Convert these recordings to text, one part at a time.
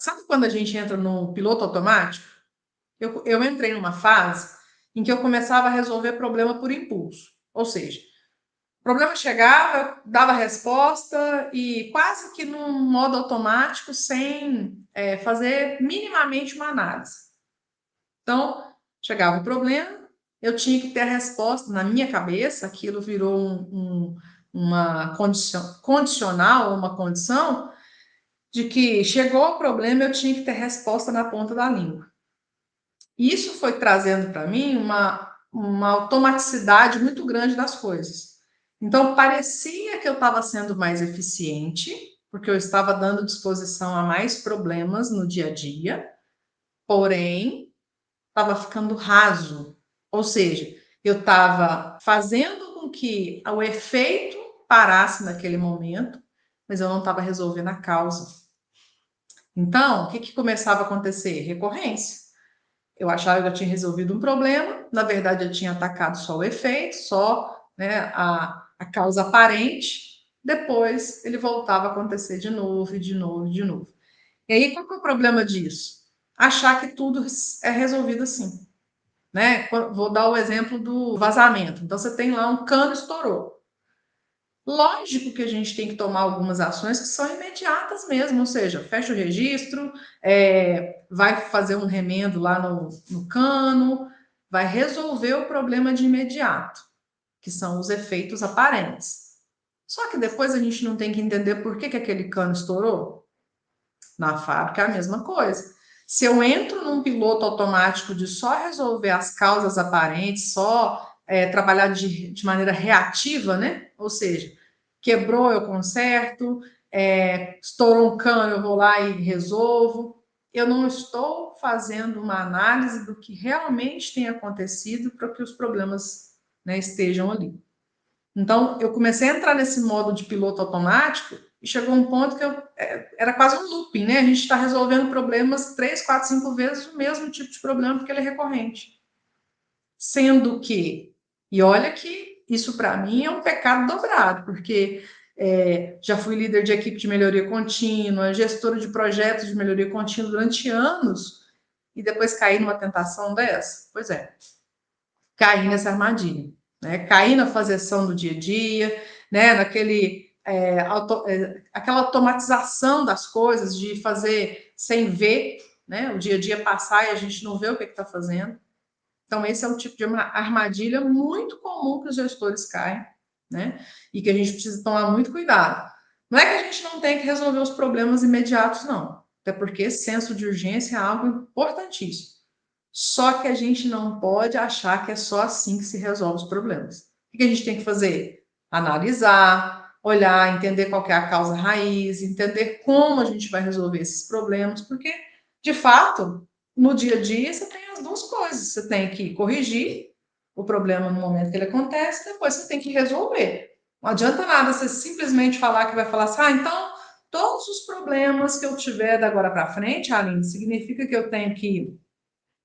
Sabe quando a gente entra no piloto automático? Eu entrei numa fase em que eu começava a resolver problema por impulso. Ou seja, o problema chegava, eu dava a resposta e quase que num modo automático, sem fazer minimamente uma análise. Então, chegava o problema, eu tinha que ter a resposta na minha cabeça, aquilo virou uma condicional, uma condição de que chegou o problema, eu tinha que ter resposta na ponta da língua. Isso foi trazendo para mim uma automaticidade muito grande das coisas. Então, parecia que eu estava sendo mais eficiente, porque eu estava dando disposição a mais problemas no dia a dia, porém, estava ficando raso. Ou seja, eu estava fazendo com que o efeito parasse naquele momento, mas eu não estava resolvendo a causa. Então, o que começava a acontecer? Recorrência. Eu achava que eu tinha resolvido um problema, na verdade eu tinha atacado só o efeito, só, né, a causa aparente, depois ele voltava a acontecer de novo, e de novo, e de novo. E aí, qual que é o problema disso? Achar que tudo é resolvido assim. Né? Vou dar o exemplo do vazamento. Então, você tem lá um cano estourou. Lógico que a gente tem que tomar algumas ações que são imediatas mesmo, ou seja, fecha o registro, vai fazer um remendo lá no cano, vai resolver o problema de imediato, que são os efeitos aparentes. Só que depois a gente não tem que entender por que aquele cano estourou. Na fábrica é a mesma coisa. Se eu entro num piloto automático de só resolver as causas aparentes, só trabalhar de maneira reativa, né? Ou seja, quebrou, eu conserto, estourou um cano, eu vou lá e resolvo. Eu não estou fazendo uma análise do que realmente tem acontecido para que os problemas, né, estejam ali. Então, eu comecei a entrar nesse modo de piloto automático e chegou um ponto que era quase um looping, né? A gente está resolvendo problemas 3, 4, 5 vezes o mesmo tipo de problema porque ele é recorrente. Sendo que, e olha que isso para mim é um pecado dobrado, porque já fui líder de equipe de melhoria contínua, gestora de projetos de melhoria contínua durante anos, e depois caí numa tentação dessa? Pois é, caí nessa armadilha. Né? Cair na fazeção do dia a dia, né? Aquela automatização das coisas, de fazer sem ver, né? O dia a dia passar e a gente não vê o que está fazendo. Então, esse é um tipo de armadilha muito comum que os gestores caem, né? E que a gente precisa tomar muito cuidado. Não é que a gente não tem que resolver os problemas imediatos, não. Até porque senso de urgência é algo importantíssimo. Só que a gente não pode achar que é só assim que se resolve os problemas. O que a gente tem que fazer? Analisar, olhar, entender qual é a causa raiz, entender como a gente vai resolver esses problemas, porque, de fato, no dia a dia você tem as duas coisas. Você tem que corrigir o problema no momento que ele acontece, depois você tem que resolver. Não adianta nada você simplesmente falar que vai falar assim, então, todos os problemas que eu tiver da agora para frente, Aline, significa que eu tenho que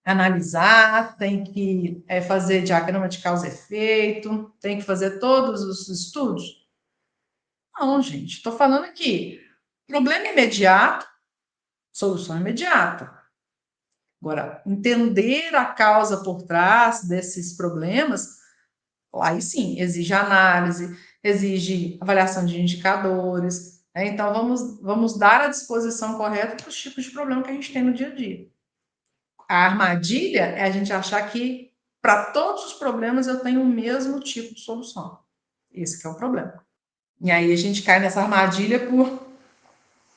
analisar, tem que fazer diagrama de causa e efeito, tem que fazer todos os estudos? Não, gente, estou falando aqui, problema imediato, solução imediata. Agora, entender a causa por trás desses problemas, aí sim, exige análise, exige avaliação de indicadores, né? Então, vamos dar a disposição correta para os tipos de problema que a gente tem no dia a dia. A armadilha é a gente achar que para todos os problemas eu tenho o mesmo tipo de solução. Esse que é o problema. E aí a gente cai nessa armadilha por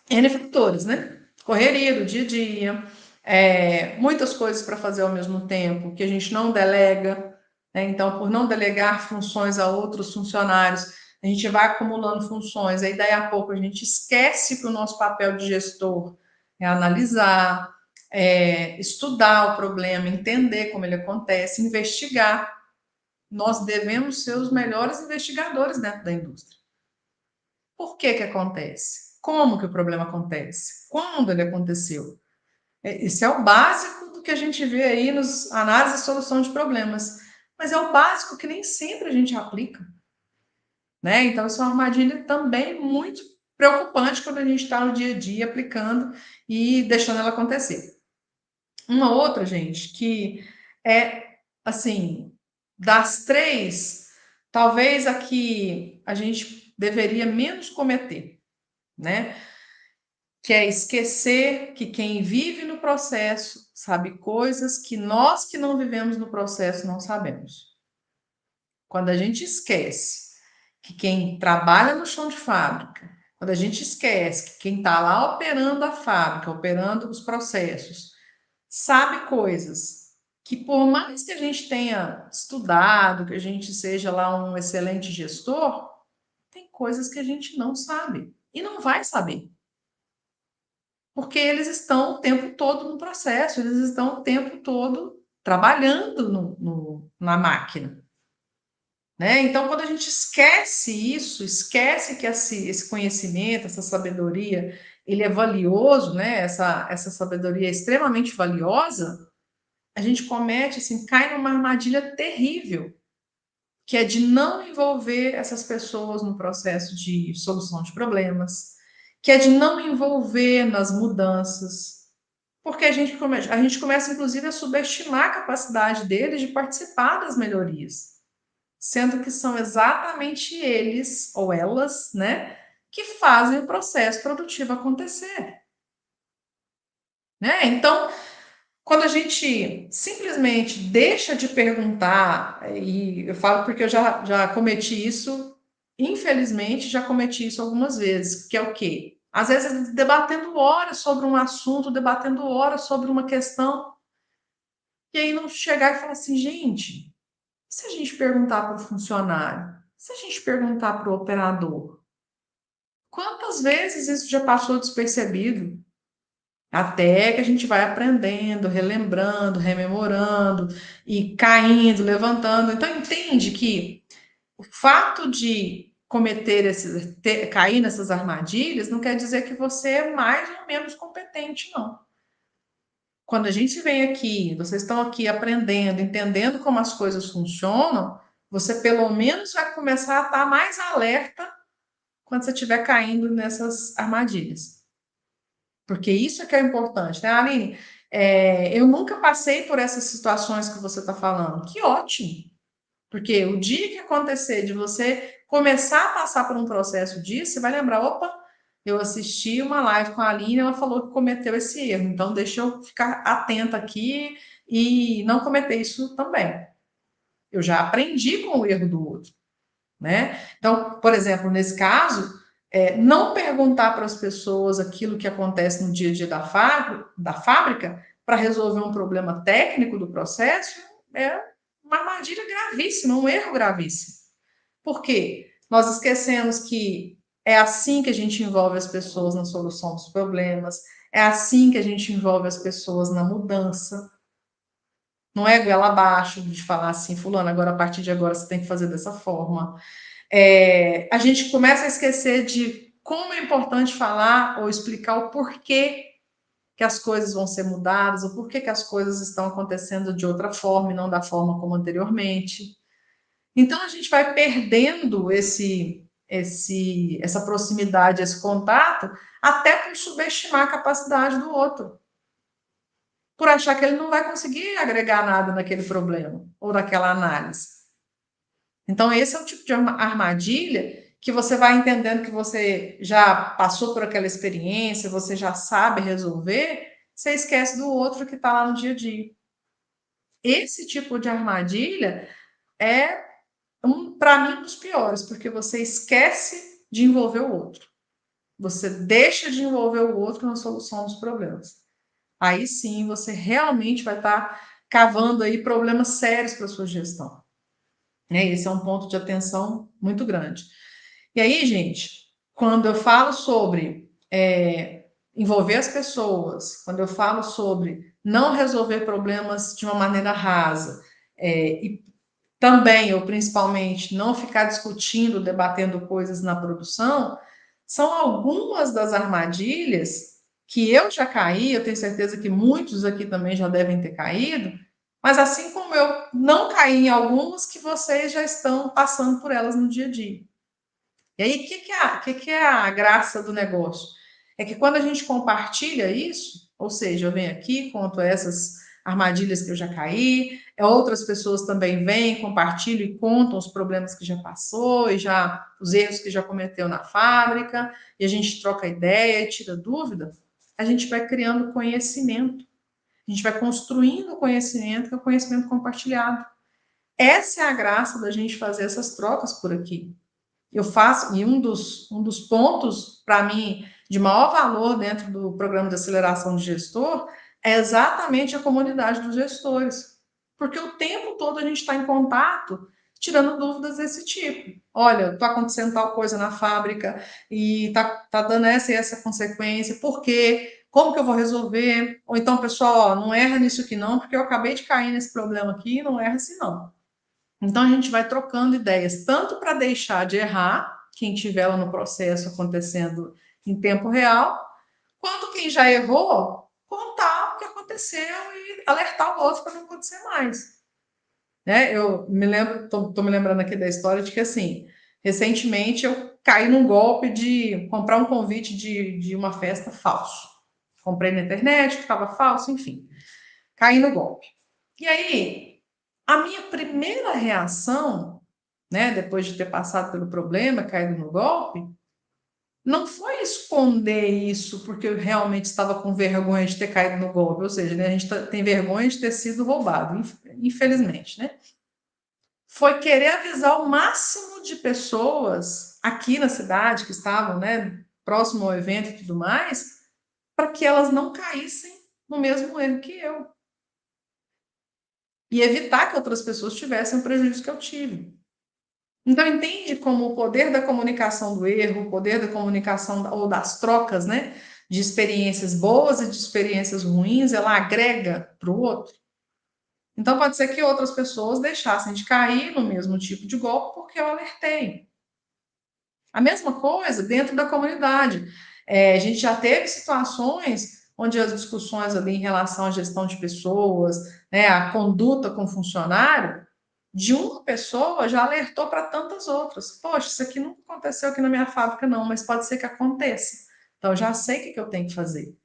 N fatores, né? Correria do dia a dia, muitas coisas para fazer ao mesmo tempo, que a gente não delega, né? Então, por não delegar funções a outros funcionários, a gente vai acumulando funções, aí daí a pouco a gente esquece que o nosso papel de gestor é analisar, estudar o problema, entender como ele acontece, investigar. Nós devemos ser os melhores investigadores dentro da indústria. Por que acontece? Como que o problema acontece? Quando ele aconteceu? Esse é o básico do que a gente vê aí nos análises e solução de problemas. Mas é o básico que nem sempre a gente aplica. Né? Então, isso é uma armadilha também muito preocupante quando a gente está no dia a dia aplicando e deixando ela acontecer. Uma outra, gente, que é assim, das três, talvez a que a gente deveria menos cometer, né? Que é esquecer que quem vive no processo sabe coisas que nós que não vivemos no processo não sabemos. Quando a gente esquece que quem trabalha no chão de fábrica, quando a gente esquece que quem está lá operando a fábrica, operando os processos, sabe coisas que, por mais que a gente tenha estudado, que a gente seja lá um excelente gestor, tem coisas que a gente não sabe e não vai saber. Porque eles estão o tempo todo no processo, eles estão o tempo todo trabalhando na máquina. Né? Então, quando a gente esquece isso, esquece que esse conhecimento, essa sabedoria, ele é valioso, né? Essa sabedoria é extremamente valiosa, a gente comete, assim, cai numa armadilha terrível, que é de não envolver essas pessoas no processo de solução de problemas, que é de não envolver nas mudanças, porque a gente começa, inclusive, a subestimar a capacidade deles de participar das melhorias, sendo que são exatamente eles ou elas, né, que fazem o processo produtivo acontecer. Né? Então, quando a gente simplesmente deixa de perguntar, e eu falo porque eu já cometi isso, infelizmente, já cometi isso algumas vezes, que é o quê? Às vezes debatendo horas sobre um assunto, debatendo horas sobre uma questão, e aí não chegar e falar assim, gente, se a gente perguntar para o funcionário, se a gente perguntar para o operador, quantas vezes isso já passou despercebido? Até que a gente vai aprendendo, relembrando, rememorando e caindo, levantando. Então, entende que o fato de cair nessas armadilhas não quer dizer que você é mais ou menos competente, não. Quando a gente vem aqui, vocês estão aqui aprendendo, entendendo como as coisas funcionam, você pelo menos vai começar a estar mais alerta quando você estiver caindo nessas armadilhas. Porque isso é que é importante, né, Aline? Eu nunca passei por essas situações que você está falando. Que ótimo! Porque o dia que acontecer de você começar a passar por um processo disso, você vai lembrar: opa, eu assisti uma live com a Aline, ela falou que cometeu esse erro, então deixa eu ficar atenta aqui e não cometer isso também. Eu já aprendi com o erro do outro, né? Então, por exemplo, nesse caso, não perguntar para as pessoas aquilo que acontece no dia a dia da fábrica para resolver um problema técnico do processo é uma armadilha gravíssima, um erro gravíssimo. Por quê? Nós esquecemos que é assim que a gente envolve as pessoas na solução dos problemas, é assim que a gente envolve as pessoas na mudança. Não é goela abaixo de falar assim, fulano, agora a partir de agora você tem que fazer dessa forma. A gente começa a esquecer de como é importante falar ou explicar o porquê que as coisas vão ser mudadas, o porquê que as coisas estão acontecendo de outra forma e não da forma como anteriormente. Então a gente vai perdendo essa proximidade, esse contato, até por subestimar a capacidade do outro, por achar que ele não vai conseguir agregar nada naquele problema ou naquela análise. Então, esse é o tipo de armadilha que você vai entendendo que você já passou por aquela experiência, você já sabe resolver, você esquece do outro que está lá no dia a dia. Esse tipo de armadilha é, para mim, um dos piores, porque você esquece de envolver o outro. Você deixa de envolver o outro na solução dos problemas. Aí sim, você realmente vai estar cavando aí problemas sérios para a sua gestão. Esse é um ponto de atenção muito grande. E aí, gente, quando eu falo sobre envolver as pessoas, quando eu falo sobre não resolver problemas de uma maneira rasa, e também, ou principalmente, não ficar discutindo, debatendo coisas na produção, são algumas das armadilhas que eu já caí, eu tenho certeza que muitos aqui também já devem ter caído, mas assim como eu não caí em algumas, que vocês já estão passando por elas no dia a dia. E aí, o que é a graça do negócio? É que quando a gente compartilha isso, ou seja, eu venho aqui, conto essas armadilhas que eu já caí, outras pessoas também vêm, compartilham e contam os problemas que já passou e já os erros que já cometeu na fábrica, e a gente troca ideia e tira dúvida, a gente vai criando conhecimento, a gente vai construindo conhecimento, que é o conhecimento compartilhado. Essa é a graça da gente fazer essas trocas por aqui. Eu faço, e um dos pontos, para mim, de maior valor dentro do programa de aceleração de gestor é exatamente a comunidade dos gestores. Porque o tempo todo a gente está em contato, tirando dúvidas desse tipo. Olha, está acontecendo tal coisa na fábrica e tá dando essa e essa consequência, por quê? Como que eu vou resolver? Ou então, pessoal, ó, não erra nisso aqui não, porque eu acabei de cair nesse problema aqui, não erra assim não. Então a gente vai trocando ideias, tanto para deixar de errar, quem estiver lá no processo acontecendo em tempo real, quanto quem já errou, contar o que aconteceu e alertar o outro para não acontecer mais. Né? Eu me lembro, tô me lembrando aqui da história de que assim, recentemente eu caí num golpe de comprar um convite de uma festa falso. Comprei na internet, ficava falso, enfim. Caí no golpe. E aí, a minha primeira reação, né, depois de ter passado pelo problema, caído no golpe, não foi esconder isso porque eu realmente estava com vergonha de ter caído no golpe, ou seja, né, a gente tem vergonha de ter sido roubado, infelizmente, né? Foi querer avisar o máximo de pessoas aqui na cidade que estavam, né, próximo ao evento e tudo mais, para que elas não caíssem no mesmo erro que eu e evitar que outras pessoas tivessem o prejuízo que eu tive. Então, entende como o poder da comunicação do erro, o poder da comunicação ou das trocas, né, de experiências boas e de experiências ruins, ela agrega para o outro. Então, pode ser que outras pessoas deixassem de cair no mesmo tipo de golpe porque eu alertei. A mesma coisa dentro da comunidade. A gente já teve situações onde as discussões ali em relação à gestão de pessoas, né, a conduta com funcionário, de uma pessoa já alertou para tantas outras. Poxa, isso aqui nunca aconteceu aqui na minha fábrica, não, mas pode ser que aconteça. Então, eu já sei o que eu tenho que fazer.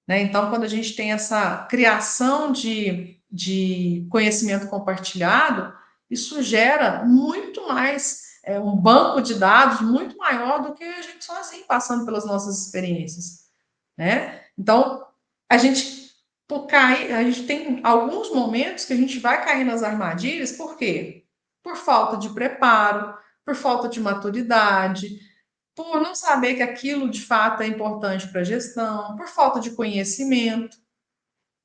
Né? Então, quando a gente tem essa criação de conhecimento compartilhado, isso gera muito mais, um banco de dados muito maior do que a gente sozinho passando pelas nossas experiências. Né? Então, a gente a gente tem alguns momentos que a gente vai cair nas armadilhas, por quê? Por falta de preparo, por falta de maturidade, por não saber que aquilo de fato é importante para a gestão, por falta de conhecimento.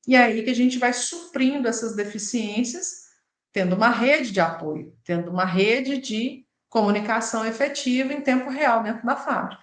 E é aí que a gente vai suprindo essas deficiências, tendo uma rede de apoio, tendo uma rede de comunicação efetiva em tempo real dentro da fábrica.